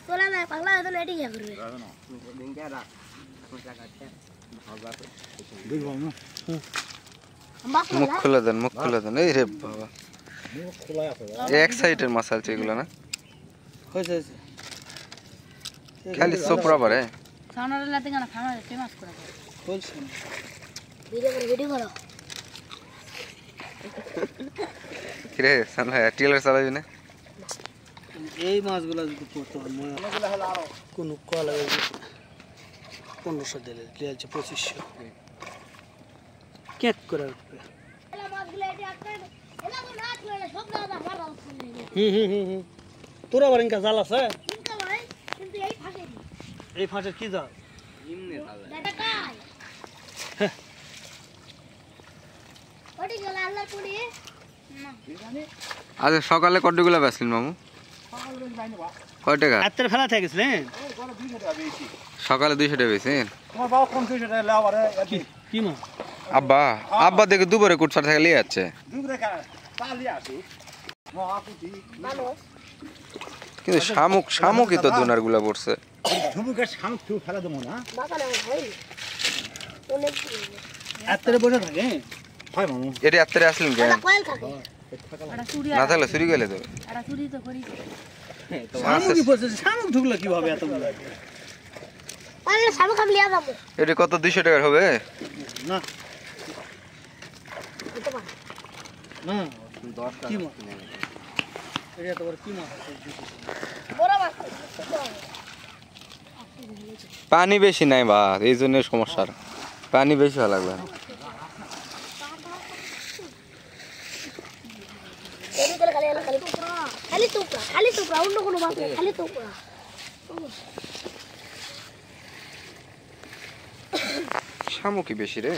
তোলা না পাগলা তো রেডি কি করবে মুখ খুলে দেন এই রে বাবা এক সাইডের মাছ আছে এগুলো না খালি সোপরা পারে সামনের লাতে গানা খানা ফেমাস করে বলছ ভিডিও করো কিরে সামনে টিলার চালাবি না এই মাছগুলো যদি পড়তে হয় মাছগুলো হলো আরো কোন কলা 1500 দিলে লিয়াছে 2500 কেক করে উঠবে এলা মাছগুলো এটি আপনার এলা না করে সব দাদা মারা তোরা আবার ইনকা জাল আছে ইনকা ভাই কিন্তু এই ফাঁসের কি জাল নিম্নে জাল দাদা কাই ওটি গেল আল্লাহ পুরি না আজ সকালে কতগুলো বেচলেন মামু কয় টাকা রাতের ফেলা থেকে গেছিলেন সকালে 200 টাকা বেচেন তোমার বাবা কোন 200 টাকা লাও আরে কি মা আব্বা দেখে দুপুরে কুটছার থেকে লিয়ে যাচ্ছে দুপুরে পালি আসি মা আপুটি ভালো কিন্তু শামুকই তো দুনারগুলা পড়ছে ঝুমুকে শামুক তো ফেলা দেবো না বাবা না ভাই অনেক রাতের বসে থাকে হয় মামু এটা রাত্রে আসলেন কেন কয়েল থাকে এটা চুরি না থাকলে চুরি গেলে তো এটা চুরি তো করি শামুক কি পড়ছে শামুক ঢুকলো কিভাবে এত আরে সামু খাম লিয়া যাবো এটা কত 200 টাকার হবে না দিতে পার না 10 কি মাছ এটা তো কি মাছ বড় মাছ পানি বেশি নাই বা এই জন্য সমস্যা পানি বেশি ভালো লাগবে খালি টুকরা অন্য কোনো মাছ নেই খালি টুকরা শামুকই বেশি রে